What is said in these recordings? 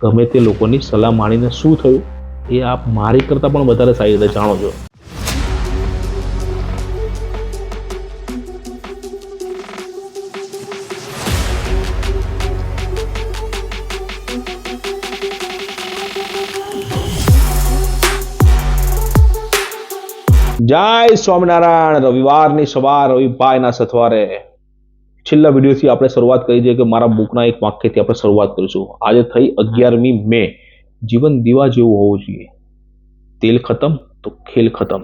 ગમે તે લોકોની સલાહ માણીને શું થયું એ આપ મારી કરતાં પણ વધારે સારી રીતે જાણો છો. જય સ્વામિનારાયણ. રવિવારની સવાર રવિભાઈના સથવારે છેલ્લા વિડીયોથી આપણે શરૂઆત કરી છે કે મારા બુકના એક વાક્યથી આપણે શરૂઆત કરીશું. આજે થઈ 11મી મે. જીવન દીવા જેવું હોવું જોઈએ. તેલ ખતમ તો ખેલ ખતમ.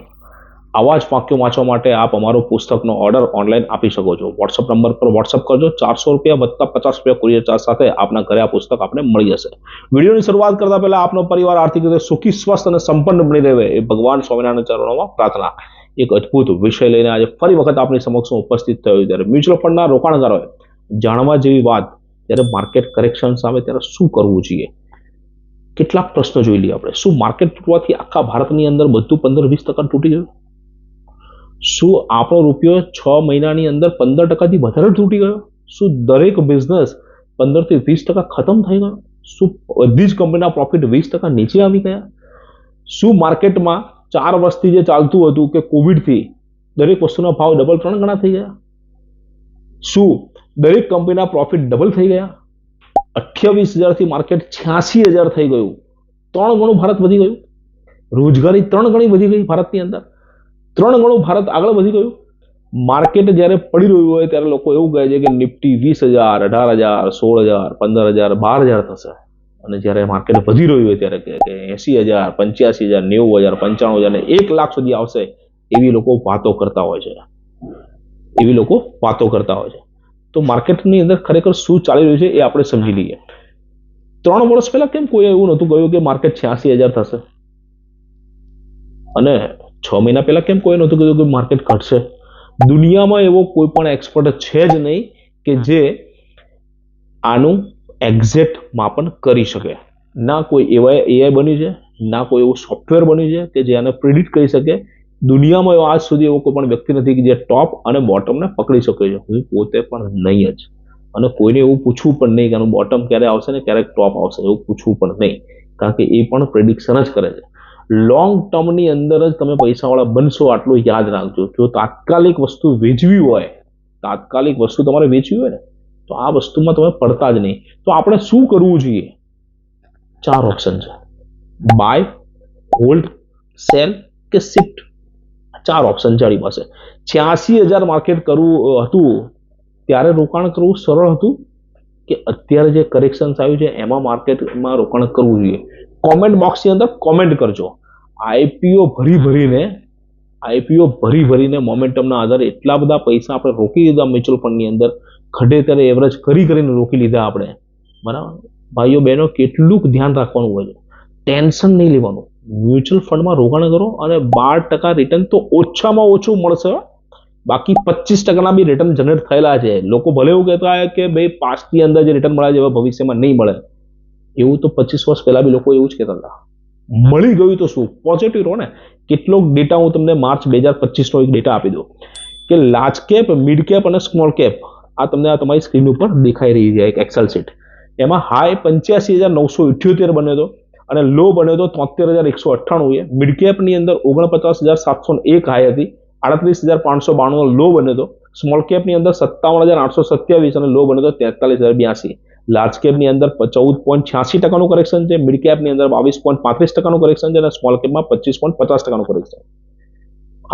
આવા જ વાક્યો વાંચવા માટે આપ અમારો પુસ્તકનો ઓર્ડર ઓનલાઈન આપી શકો છો. વોટ્સઅપ નંબર પર વોટ્સઅપ કરજો. 400 રૂપિયા વત્તા 50 રૂપિયા કુરિયર ચાર્જ સાથે આપના ઘરે આ પુસ્તક આપણે મળી જશે. વિડીયોની શરૂઆત કરતા પહેલા આપનો પરિવાર આર્થિક રીતે સુખી, સ્વસ્થ અને સંપન્ન બની રહે એ ભગવાન સ્વામિનારાયણ ચરણોમાં પ્રાર્થના. એક અદ્ભુત વિષય લઈને આજે ફરી વખત આપની સમક્ષ ઉપસ્થિત થયો. ત્યારે મ્યુચ્યુઅલ ફંડના રોકાણકારોએ જાણવા જેવી વાત, ત્યારે માર્કેટ કરેક્શન સામે ત્યારે શું કરવું જોઈએ, કેટલાક પ્રશ્નો જોઈ લઈએ આપણે. શું માર્કેટ તૂટવાથી આખા ભારતની અંદર બધું 15-20% તૂટી ગયું? શું આપણો રૂપિયો 6 મહિનાની અંદર 15%થી વધારે તૂટી ગયો? શું દરેક બિઝનેસ 15 થી 20% ખતમ થઈ ગયો? શું બધી જ કંપનીના પ્રોફિટ 20% નીચે આવી ગયા? શું માર્કેટમાં 4 વર્ષથી જે ચાલતું હતું કે કોવિડથી દરેક વસ્તુના ભાવ ડબલ 3 ગણા થઈ ગયા? શું દરેક કંપનીના પ્રોફિટ ડબલ થઈ ગયા? 28,000થી માર્કેટ 86,000 થઈ ગયું. 3 ગણું ભારત વધી ગયું. રોજગારી 3 ગણી વધી ગઈ ભારતની અંદર. 3 ગણું ભારત આગળ વધી ગયું. માર્કેટ જ્યારે પડી રહ્યું હોય ત્યારે લોકો એવું કહે છે કે નિફ્ટી 20,000, 18,000, 16,000, 15,000, 12,000 થશે. અને જ્યારે માર્કેટ વધી રહ્યું હોય ત્યારે કે 80,000, 85,000, 90,000, 95,000 ને 1 લાખ સુધી આવશે એવી લોકો વાતો કરતા હોય છે. તો માર્કેટની અંદર ખરેખર શું ચાલી રહ્યું છે એ આપણે સમજી લઈએ. 3 વર્ષ પહેલા કેમ કોઈ એવું નહોતું કહ્યું કે માર્કેટ 86,000 થશે? અને 6 મહિના પહેલા કેમ કોઈ નહોતું કીધું કે માર્કેટ ઘટશે? દુનિયામાં એવો કોઈ પણ એક્સપર્ટ છે જ નહીં કે જે આનું એક્ઝેક્ટ માપન કરી શકે. ના કોઈ એવા એઆઈ બન્યું છે, ના કોઈ એવું સોફ્ટવેર બન્યું છે કે જે આને પ્રિડિક્ટ કરી શકે. દુનિયામાં આજ સુધી એવો કોઈ પણ વ્યક્તિ નથી કે જે ટોપ અને બોટમને પકડી શકે છે. હું પોતે પણ નહીં જ. અને કોઈને એવું પૂછવું પણ નહીં કે આનું બોટમ ક્યારે આવશે ને ક્યારે ટોપ આવશે, એવું પૂછવું પણ નહીં. કારણ કે એ પણ પ્રિડિક્શન જ કરે છે. લોંગ ટર્મની અંદર જ તમે પૈસાવાળા બનશો, આટલું યાદ રાખજો. જો તાત્કાલિક વસ્તુ વેચવી હોય ને તો આ વસ્તુમાં તમે પડતા જ નહીં. તો આપણે શું કરવું જોઈએ? 4 ઓપ્શન છે: બાય, હોલ્ડ, સેલ કે શિફ્ટ. 4 ઓપ્શન છે આપણી પાસે. 86,000 માર્કેટ કરવું હતું ત્યારે રોકાણ કરવું સરળ હતું કે અત્યારે જે કરેક્શન આવ્યું છે એમાં માર્કેટમાં રોકાણ કરવું જોઈએ? કોમેન્ટ બોક્સની અંદર કોમેન્ટ કરજો. આઈપીઓ ભરી ભરીને મોમેન્ટમના આધારે એટલા બધા પૈસા આપણે રોકી દીધા મ્યુચ્યુઅલ ફંડની અંદર. ખડે ત્યારે એવરેજ કરીને રોકી લીધા આપણે. બરાબર ભાઈઓ બહેનો, કેટલું ધ્યાન રાખવાનું હોય છે. ટેન્શન નહીં લેવાનું. મ્યુચ્યુઅલ ફંડમાં રોકાણ કરો અને 12% રિટર્ન તો ઓછામાં ઓછું મળશે. બાકી 25%ના બી રિટર્ન જનરેટ થયેલા છે. લોકો ભલે એવું કહેતા હોય કે ભાઈ 5ની અંદર જે રિટર્ન મળે છે હવે ભવિષ્યમાં નહીં મળે, એવું તો 25 વર્ષ પહેલા બી લોકો એવું જ કહેતા હતા. મળી ગયું તો શું? પોઝિટિવ રહો ને. કેટલોક ડેટા હું તમને માર્ચ 2025નો એક ડેટા આપી દઉં કે લાર્જ કેપ, મિડ કેપ અને સ્મોલ કેપ આ તમને આ તમારી સ્ક્રીન ઉપર દેખાઈ રહી છે એક એક્સેલ શીટ. એમાં હાઈ 85,978 બન્યો હતો અને લો બન્યો હતો 73,198. મિડ કેપની અંદર 49,701 હાઈ હતી, 38,592 લો બન્યો હતો. સ્મોલ કેપની અંદર 57,827 અને લો બન્યો હતો 43,082. લાર્જ કેપની અંદર 14.86% કરેક્શન છે, મિડ કેપની અંદર 22.35% કરેક્શન છે અને સ્મોલ કેપમાં 25.50% કરેક્શન.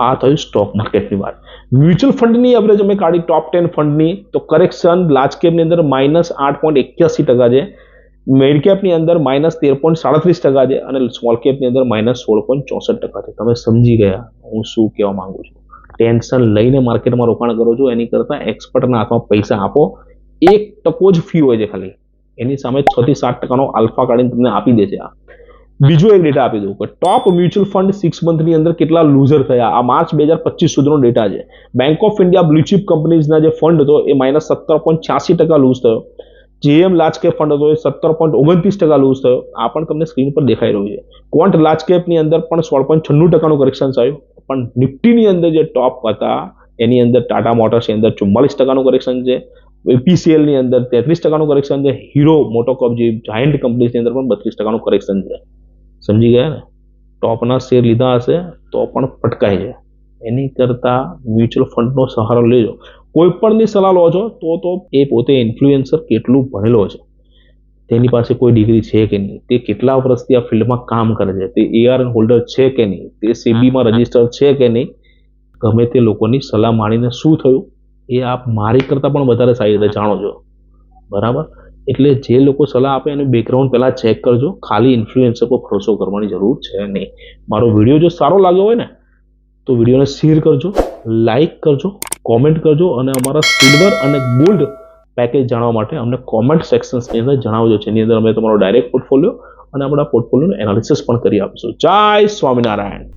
આ થયું સ્ટોક માર્કેટની વાત. મ્યુચ્યુઅલ ફંડની એવરેજ અમે કાઢી ટોપ 10 ફંડની, તો કરેક્શન લાર્જ કેપની અંદર -8.81% છે, મિડ કેપની અંદર -13.37% છે અને સ્મોલ કેપની અંદર -16.64% છે. તમે સમજી ગયા હું શું કહેવા માંગુ છું? ટેન્શન લઈને માર્કેટમાં રોકાણ કરો છો એની કરતાં એક્સપર્ટના હાથમાં પૈસા આપો. 1% જ ફી હોય છે ખાલી, એની સામે 6 થી 7% આલ્ફા કાઢીને તમને આપી દે છે. બીજો એક ડેટા આપી દઉં કે ટોપ મ્યુચ્યુઅલ ફંડ 6 મંથની અંદર કેટલા લૂઝર થયા. આ માર્ચ 2025 સુધીનો ડેટા છે. Bank of India blue chip કંપનીઝના જે ફંડ હતો એ -17.86% લૂઝ થયો. જેએમ લાર્જ કેપ ફંડ હતો એ 17.29% લૂઝ થયો. આ પણ તમને સ્ક્રીન પર દેખાઈ રહ્યું છે. ક્વોન્ટ લાર્જ કેપની અંદર પણ 16.96% કરેક્શન આવ્યું. પણ નિફ્ટીની અંદર જે ટોપ હતા એની અંદર ટાટા મોટર્સની અંદર 44% કરેક્શન છે, PCL ની અંદર 33% કરેક્શન છે, હીરો મોટોકોપ જે જાયન્ટ કંપનીની અંદર પણ 32% કરેક્શન છે. સમજી ગયા ને? ટોપના શેર લીધા હશે તો પણ ફટકાય છે. એની કરતા મ્યુચ્યુઅલ ફંડનો સહારો લેજો. કોઈ પણની સલાહ લો છો તો એ પોતે ઇન્ફ્લુએન્સર કેટલું ભણેલો છે, તેની પાસે કોઈ ડિગ્રી છે કે નહીં, તે કેટલા વર્ષથી આ ફિલ્ડમાં કામ કરે છે, તે ARN હોલ્ડર છે કે નહીં, તે SEBીમાં રજીસ્ટર છે કે નહીં, ગમે તે લોકોની સલાહ માણીને શું થયું એ આપ મારી કરતાં પણ વધારે સારી રીતે જાણો છો. બરાબર? એટલે જે લોકો સલાહ આપે એનું બેકગ્રાઉન્ડ પહેલાં ચેક કરજો. ખાલી ઇન્ફ્લુએન્સર પર ભરોસો કરવાની જરૂર છે નહીં. મારો વિડીયો જો સારો લાગ્યો હોય ને તો વિડીયોને શેર કરજો, લાઇક કરજો, કોમેન્ટ કરજો અને અમારા સિલ્વર અને ગોલ્ડ પેકેજ જાણવા માટે અમને કોમેન્ટ સેક્શન્સની અંદર જણાવજો. જેની અંદર અમે તમારો ડાયરેક્ટ પોર્ટફોલિયો અને આપણા પોર્ટફોલિયોનું એનાલિસિસ પણ કરી આપીશું. જય સ્વામિનારાયણ.